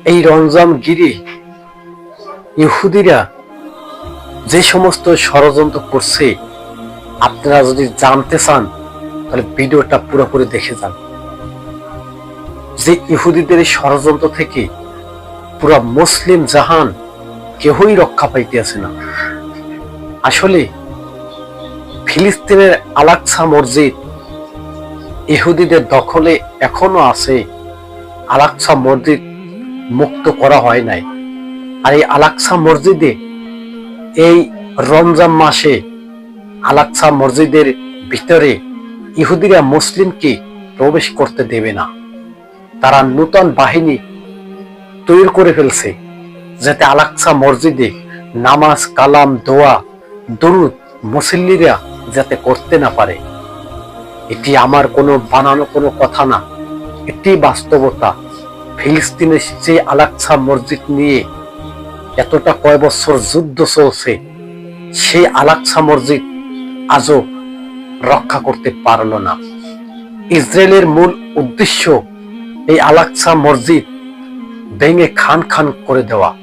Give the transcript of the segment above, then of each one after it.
এই রমজান গিরে ইহুদিরা যে সমস্ত ষড়যন্ত্র করছে, আপনারা যদি জানতে চান তাহলে ভিডিওটা পুরোপুরি দেখে যান। যে ইহুদিদের এই ষড়যন্ত্র থেকে পুরো মুসলিম জাহান কেউই রক্ষা পাইতেছে না। আসলে ফিলিস্তিনের আল-আকসা মসজিদ ইহুদিদের দখলে এখনো আছে। আল-আকসা মসজিদ মুক্ত করা হয় নাই। আর এই আল-আকসা মসজিদে এই রমজান মাসে আল-আকসা মসজিদের ভিতরে ইহুদিরা মুসলিমকে প্রবেশ করতে দেবে না। তারা নতুন বাহিনী তৈরি করে ফেলছে যাতে আল-আকসা মসজিদে নামাজ, কালাম, দোয়া, দরুদ মুসল্লিরা যাতে করতে না পারে। এটি আমার কোনো বানানো কোনো কথা না, এটি বাস্তবতা। ফিলিস্তিনের যে আল-আকসা মসজিদ নিয়ে এতটা কয় বছর যুদ্ধ চলছে, সেই আল-আকসা মসজিদ আজও রক্ষা করতে পারল না। ইসরায়েলের মূল উদ্দেশ্য এই আল-আকসা মসজিদ ভেঙে খান খান করে দেওয়া।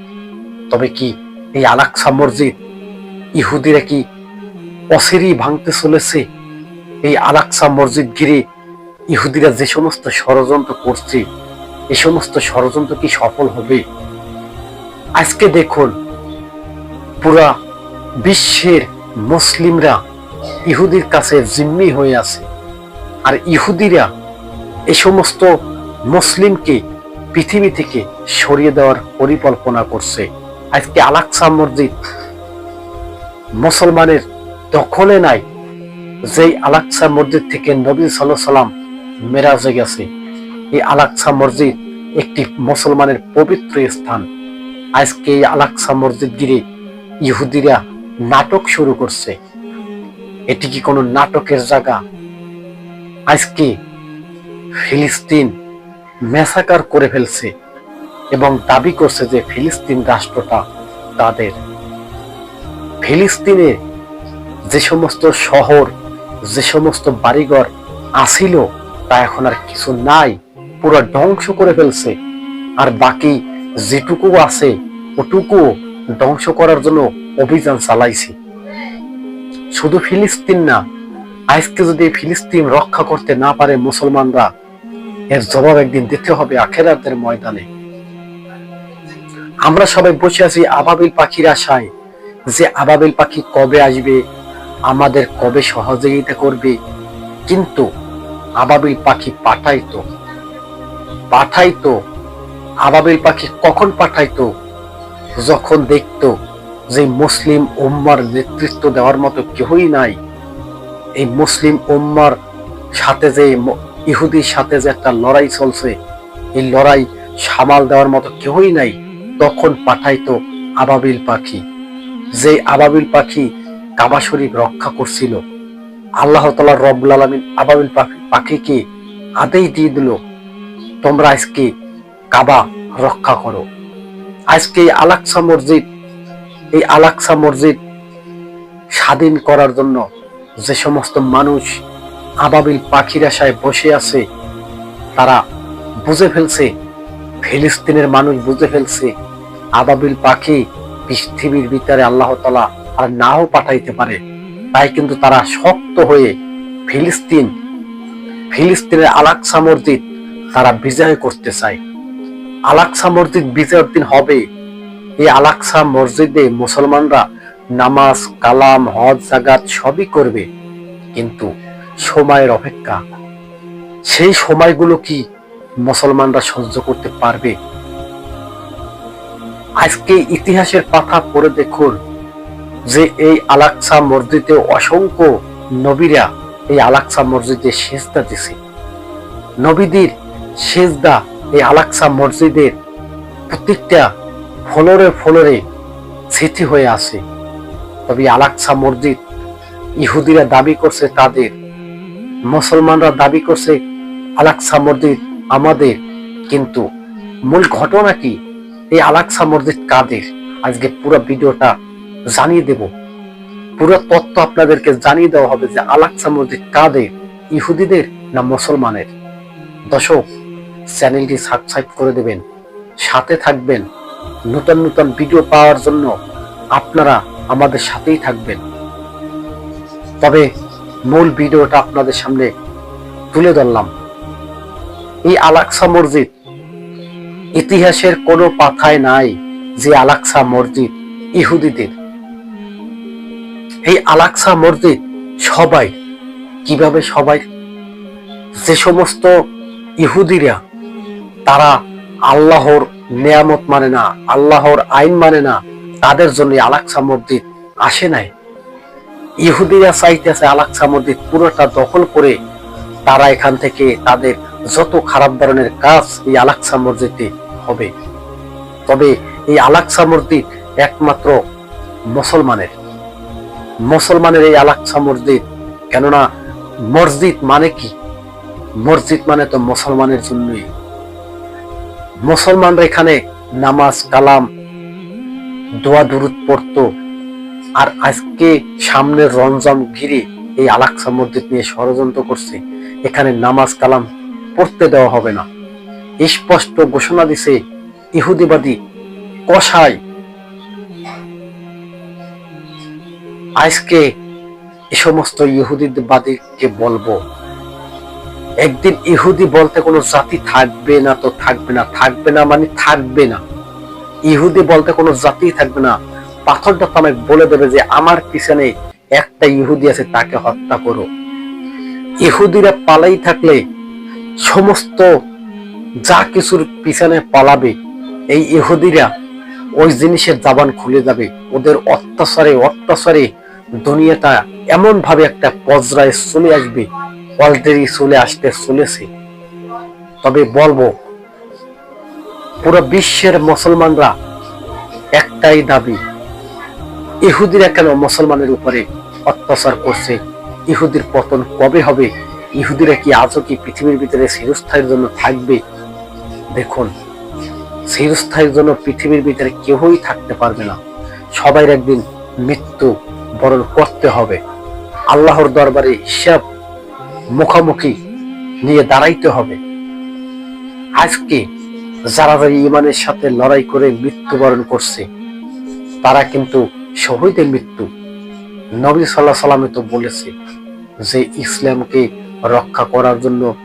তবে কি এই আল-আকসা মসজিদ ইহুদিরা কি অচিরেই ভাঙতে চলেছে? এই আল-আকসা মসজিদ ঘিরে ইহুদিরা যে সমস্ত ষড়যন্ত্র করছে, এই সমস্ত ষড়যন্ত্র কি সফল হবে? আজকে দেখুন, পুরা বিশ্বের মুসলিমরা ইহুদির কাছে জিম্মি হয়ে আছে। আর ইহুদিরা এই সমস্ত মুসলিমকে পৃথিবী থেকে সরিয়ে দেওয়ার পরিকল্পনা করছে। আজকে আল-আকসা মসজিদ মুসলমানের দখলে নাই। যেই আল-আকসা মসজিদ থেকে নবী সাল্লাল্লাহু আলাইহি সাল্লাম মেরাজে গেছে, এই আল-আকসা মসজিদ একটি মুসলমানের পবিত্র স্থান। আজকে এই আল-আকসা মসজিদ ঘিরে ইহুদিরা নাটক শুরু করছে। এটি কি কোনো নাটকের জায়গা? আজকে ফিলিস্তিন ম্যাসাকার করে ফেলছে এবং দাবি করছে যে ফিলিস্তিন রাষ্ট্রটা তাদের। ফিলিস্তিনে যে সমস্ত শহর, যে সমস্ত বাড়িঘর আসিল তা এখন আর কিছু নাই, পুরো ধ্বংস করে ফেলছে। আর বাকি যেটুকু আছে ওটুকু ধ্বংস করার জন্য অভিযান চালাইছে। শুধু ফিলিস্তিন না, আজকে যদি ফিলিস্তিন রক্ষা করতে না পারে মুসলমানরা, এর জবাব একদিন দিতে হবে আখিরাতের ময়দানে। আমরা সবাই বসে আছি আবাবিল পাখির আশায়, যে আবাবিল পাখি কবে আসবে, আমাদের কবে সহযোগিতা করবে। কিন্তু আবাবিল পাখি পাঠাইতো। আবাবিল পাখি কখন পাঠাইতো? যখন দেখতো যে মুসলিম উম্মার নেতৃত্ব দেওয়ার মতো কেউই নাই। এই মুসলিম উম্মার সাথে যে ইহুদির সাথে যে একটা লড়াই চলছে, এই লড়াই সামাল দেওয়ার মতো কেউই নাই, তখন পাঠাইতো আবাবিল পাখি। যে আবাবিল পাখি কাবা শরীফ রক্ষা করছিল, আল্লাহ তাআলা রব্বুল আলামিন আবাবিল পাখিকে আদেশ দিয়ে দিল, তোমরা আজকে কাবা রক্ষা করো। আজকে এই আল-আকসা মসজিদ স্বাধীন করার জন্য যে সমস্ত মানুষ আবাবিল পাখির আশায় বসে আছে, তারা বুঝে ফেলছে, ফিলিস্তিনের মানুষ বুঝে ফেলছে আবাবিল পাখি পৃথিবীর ভিতরে আল্লাহ তাআলা আর নাও পাঠাইতে পারে। তাই কিন্তু তারা শক্ত হয়ে ফিলিস্তিনের আল-আকসা মসজিদ তারা বিজয় করতে চায়। আল-আকসা মসজিদ বিজয়ের দিন হবে। এই আল-আকসা মসজিদে মুসলমানরা নামাজ, কালাম, হজ, যাকাত সবই করবে, কিন্তু সময়ের অপেক্ষা। সেই সময়গুলো কি মুসলমানরা সহ্য করতে পারবে? আজকে ইতিহাসের পাতা পড়ে দেখুন যে এই আল-আকসা মসজিদে অসংখ্য নবীরা এই আল-আকসা মসজিদে সেজদা দিছে। নবীদের সেজদা এই আল-আকসা মসজিদের প্রত্যেকটা ফ্লোরে স্মৃতি হয়ে আছে। তবে আল-আকসা মসজিদ ইহুদিরা দাবি করছে তাদের, মুসলমানরা দাবি করছে আল-আকসা মসজিদ আমাদের। কিন্তু মূল ঘটনা কি? এই আল-আকসা মসজিদ কাদের? আজকে পুরো ভিডিওটা জানিয়ে দেব, পুরো তথ্য আপনাদেরকে জানিয়ে দেওয়া হবে যে আল-আকসা মসজিদ কাদের, ইহুদিদের না মুসলমানের। দর্শক, চ্যানেলটি সাবস্ক্রাইব করে দেবেন, সাথে থাকবেন। নতুন নতুন ভিডিও পাওয়ার জন্য আপনারা আমাদের সাথেই থাকবেন। তবে মূল ভিডিওটা আপনাদের সামনে তুলে ধরলাম। এই আল-আকসা মসজিদ ইতিহাসের কোনো পাতায় নাই যে আল-আকসা মসজিদ ইহুদিদের। এই আল-আকসা মসজিদ সবাই, কিভাবে সবাই, যে সমস্ত ইহুদিরা তারা আল্লাহর নিয়ামত মানে না, আল্লাহর আইন মানে না, তাদের জন্য আল-আকসা মসজিদ আসে নাই। ইহুদিরা চাইতেছে আল-আকসা মসজিদ পুরোটা দখল করে তারা এখান থেকে তাদের যত খারাপ ধরনের কাজ এই আল-আকসা মসজিদে হবে। তবে এই আল-আকসা মসজিদ একমাত্র মুসলমানের এই আল-আকসা মসজিদ। কেননা মসজিদ মানে কি? মসজিদ মানে তো মুসলমানের জন্যই। মুসলমানরা এখানে নামাজ কালাম দোয়া দুরুদ পড়তো। আর আজকে সামনের রমজান ঘিরে এই আল-আকসা মসজিদ নিয়ে ষড়যন্ত্র করছে, এখানে নামাজ কালাম পড়তে দেওয়া হবে না। স্পষ্ট ঘোষণা দিছে ইহুদিবাদী কসাই। আজকে এই সমস্ত ইহুদিবাদীকে বলবো, একদিন ইহুদি বলতে কোনো জাতি থাকবে না তো থাকবে না, থাকবে না মানে থাকবে না। ইহুদি বলতে কোনো জাতি থাকবে না। পাথরটা তো আমাকে বলে দেবে যে আমার পিছনে একটা ইহুদি আছে, তাকে হত্যা করো। ইহুদিরা পালাই থাকলে সমস্ত যা কিছুর পিছনে পালাবে, এই ইহুদিরা ওই জিনিসের জবান খুলে যাবে। ওদের অত্যাচারে দুনিয়াটা এমন ভাবে একটা পর্যায়ে চলে আসবে, অলরেডি চলে আসতে চলেছে। তবে বলবো, পুরো বিশ্বের মুসলমানরা একটাই দাবি, ইহুদিরা কেন মুসলমানের উপরে অত্যাচার করছে? ইহুদির পতন কবে হবে? ইহুদিরা কি আজও কি পৃথিবীর ভিতরে চিরস্থায়ীর জন্য থাকবে? দেখুন, চিরস্থায়ীর জন্য পৃথিবীর ভিতরে কেউই থাকতে পারবে না। সবাই একদিন মৃত্যু বরণ করতে হবে। আল্লাহর দরবারে হিসাব মুখোমুখি নিয়ে দাঁড়াইতে হবে। আজকে যারা ঈমানের সাথে লড়াই করে মৃত্যুবরণ করছে, তারা কিন্তু শহীদের মৃত্যু। নবী সাল্লাল্লাহু আলাইহি ওয়াসাল্লাম তো বলেছে যে ইসলামকে রক্ষা করার জন্য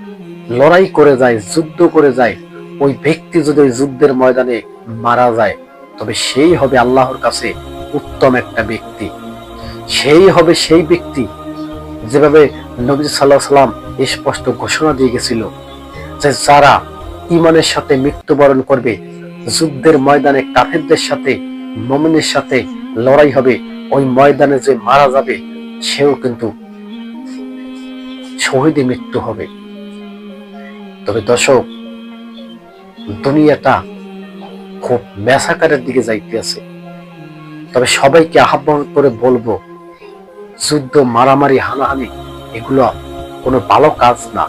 লড়াই করে যায়, যুদ্ধ করে যায়, ওই ব্যক্তি যদি ওই যুদ্ধের ময়দানে মারা যায়, তবে সেই হবে আল্লাহর কাছে উত্তম একটা ব্যক্তি। সেই হবে সেই ব্যক্তি, যেভাবে নবী সাল্লাল্লাহু আলাইহি ওয়াসাল্লাম স্পষ্ট ঘোষণা দিয়ে গেছিল যে যারা ঈমানের সাথে মৃত্যুবরণ করবে, যুদ্ধের ময়দানে কাফেরদের সাথে মুমিনের সাথে লড়াই হবে, ওই ময়দানে যে মারা যাবে সেও কিন্তু শহীদে মৃত্যু হবে। তবে দর্শক, দুনিয়াটা খুব ম্যাসাকারের দিকে যাইতে আছে। তবে সবাইকে আহ্বান করে বলবো, যুদ্ধ, মারামারি, হানাহানি এগুলো কোনো ভালো কাজ না।